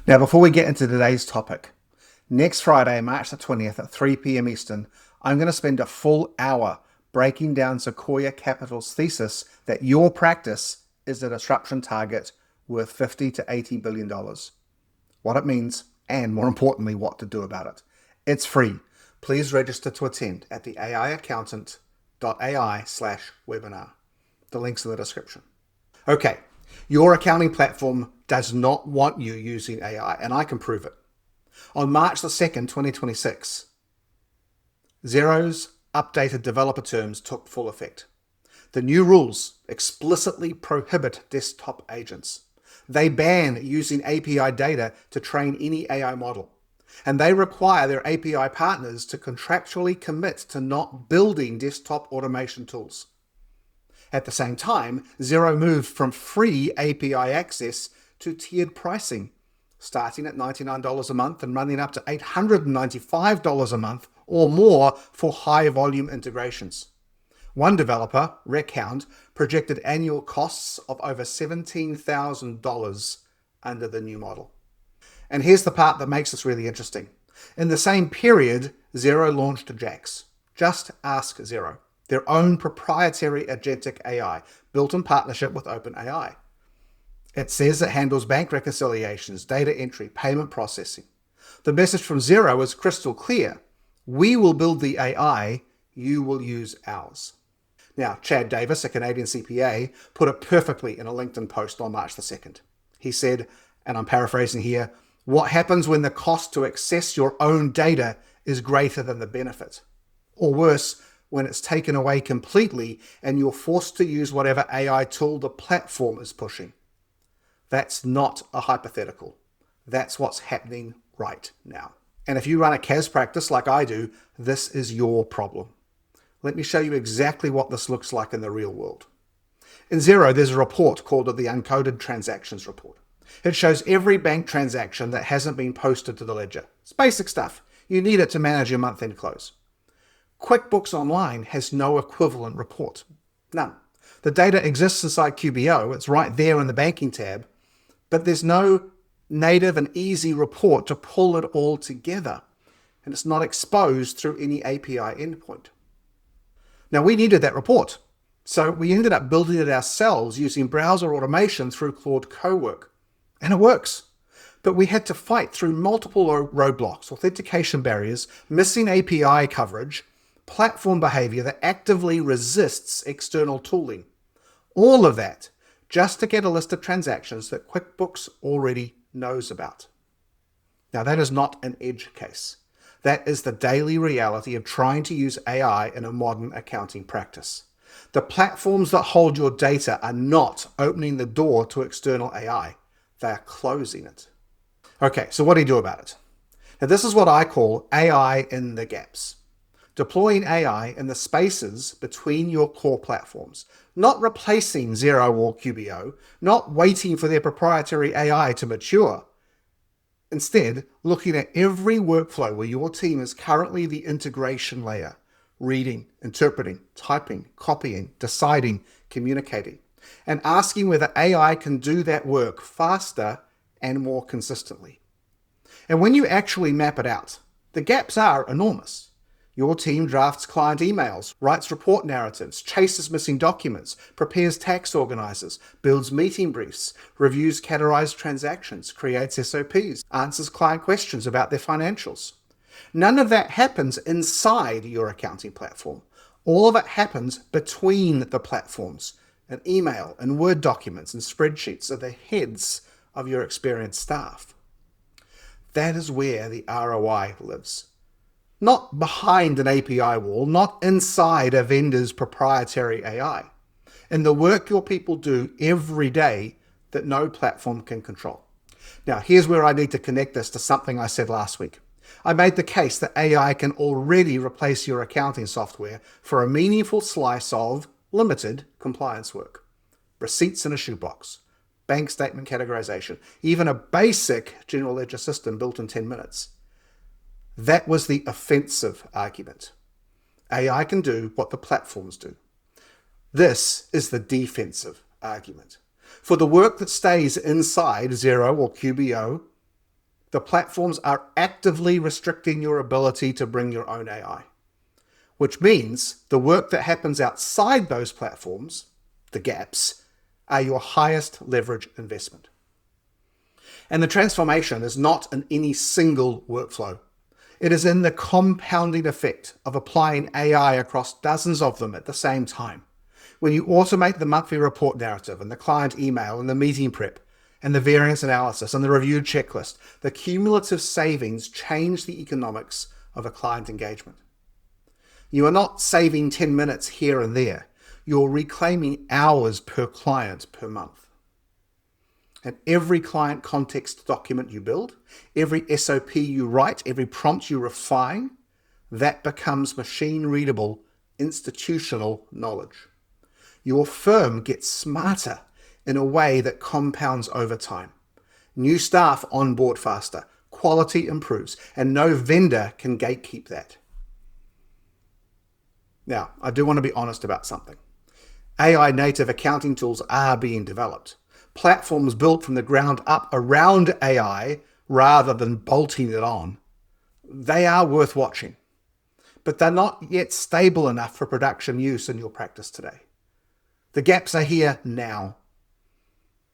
Now, before we get into today's topic, next Friday, March the 20th at 3 p.m. Eastern, I'm going to spend a full hour breaking down Sequoia Capital's thesis that your practice is a disruption target worth $50 to $80 billion. What it means, and more importantly, what to do about it. It's free. Please register to attend at the aiaccountant.ai/webinar. The link's in the description. Okay, your accounting platform does not want you using AI, and I can prove it. On March the 2nd, 2026, Xero's updated developer terms took full effect. The new rules explicitly prohibit desktop agents. They ban using API data to train any AI model. And they require their API partners to contractually commit to not building desktop automation tools. At the same time, Xero moved from free API access to tiered pricing, starting at $99 a month and running up to $895 a month or more for high volume integrations. One developer, Recount, projected annual costs of over $17,000 under the new model. And here's the part that makes this really interesting. In the same period, Xero launched JAX, Just Ask Xero, their own proprietary agentic AI built in partnership with OpenAI. It says it handles bank reconciliations, data entry, payment processing. The message from Xero is crystal clear. We will build the AI, you will use ours. Now, Chad Davis, a Canadian CPA, put it perfectly in a LinkedIn post on March the 2nd. He said, and I'm paraphrasing here, what happens when the cost to access your own data is greater than the benefit? Or worse, when it's taken away completely and you're forced to use whatever AI tool the platform is pushing. That's not a hypothetical. That's what's happening right now. And if you run a CAS practice like I do, this is your problem. Let me show you exactly what this looks like in the real world. In Xero, there's a report called the Uncoded Transactions Report. It shows every bank transaction that hasn't been posted to the ledger. It's basic stuff. You need it to manage your month-end close. QuickBooks Online has no equivalent report. None. The data exists inside QBO. It's right there in the banking tab, but there's no native and easy report to pull it all together, and it's not exposed through any API endpoint. Now, we needed that report, so we ended up building it ourselves using browser automation through Claude Cowork, and it works. But we had to fight through multiple roadblocks, authentication barriers, missing API coverage, platform behavior that actively resists external tooling. All of that just to get a list of transactions that QuickBooks already knows about. Now, that is not an edge case. That is the daily reality of trying to use AI in a modern accounting practice. The platforms that hold your data are not opening the door to external AI. They are closing it. Okay, so what do you do about it? Now, this is what I call AI in the gaps. Deploying AI in the spaces between your core platforms, not replacing Xero or QBO, not waiting for their proprietary AI to mature. Instead, looking at every workflow where your team is currently the integration layer, reading, interpreting, typing, copying, deciding, communicating, and asking whether AI can do that work faster and more consistently. And when you actually map it out, the gaps are enormous. Your team drafts client emails, writes report narratives, chases missing documents, prepares tax organizers, builds meeting briefs, reviews categorized transactions, creates SOPs, answers client questions about their financials. None of that happens inside your accounting platform. All of it happens between the platforms, in email and Word documents and spreadsheets of the heads of your experienced staff. That is where the ROI lives. Not behind an API wall, not inside a vendor's proprietary AI. And the work your people do every day that no platform can control. Now, here's where I need to connect this to something I said last week. I made the case that AI can already replace your accounting software for a meaningful slice of limited compliance work. Receipts in a shoebox, bank statement categorization, even a basic general ledger system built in 10 minutes. That was the offensive argument. AI can do what the platforms do. This is the defensive argument. For the work that stays inside Xero or QBO, The platforms are actively restricting your ability to bring your own AI, which means the work that happens outside those platforms, the gaps, are your highest leverage investment. And the transformation is not in any single workflow. It is in the compounding effect of applying AI across dozens of them at the same time. When you automate the monthly report narrative and the client email and the meeting prep and the variance analysis and the review checklist, the cumulative savings change the economics of a client engagement. You are not saving 10 minutes here and there. You're reclaiming hours per client per month. And every client context document you build, every SOP you write, every prompt you refine, that becomes machine-readable, institutional knowledge. Your firm gets smarter in a way that compounds over time. New staff onboard faster, quality improves, and no vendor can gatekeep that. Now, I do want to be honest about something. AI native accounting tools are being developed. Platforms built from the ground up around AI rather than bolting it on. They are worth watching, but they're not yet stable enough for production use in your practice today. The gaps are here now.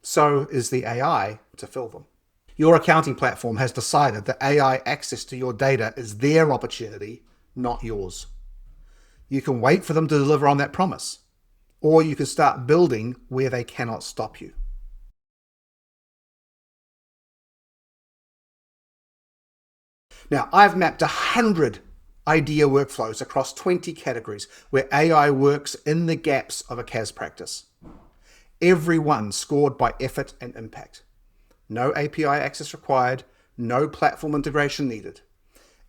So is the AI to fill them. Your accounting platform has decided that AI access to your data is their opportunity, not yours. You can wait for them to deliver on that promise, or you can start building where they cannot stop you. Now, I've mapped 100 idea workflows across 20 categories where AI works in the gaps of a CAS practice. Every one scored by effort and impact. No API access required, no platform integration needed.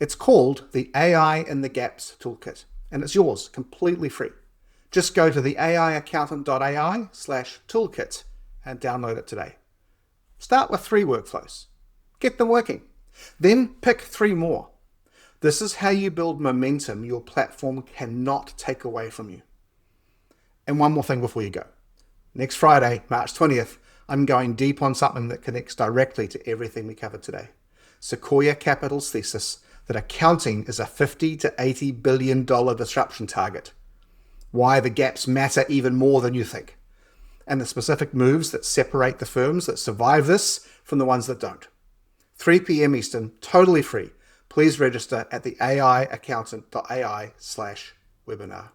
It's called the AI in the Gaps Toolkit, and it's yours completely free. Just go to the aiaccountant.ai/toolkit and download it today. Start with 3 workflows. Get them working. Then pick 3 more. This is how you build momentum your platform cannot take away from you. And one more thing before you go. Next Friday, March 20th, I'm going deep on something that connects directly to everything we covered today. Sequoia Capital's thesis that accounting is a $50 to $80 billion disruption target. Why the gaps matter even more than you think. And the specific moves that separate the firms that survive this from the ones that don't. 3 p.m. Eastern, totally free. Please register at the aiaccountant.ai/webinar.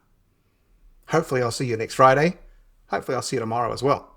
Hopefully I'll see you next Friday. Hopefully I'll see you tomorrow as well.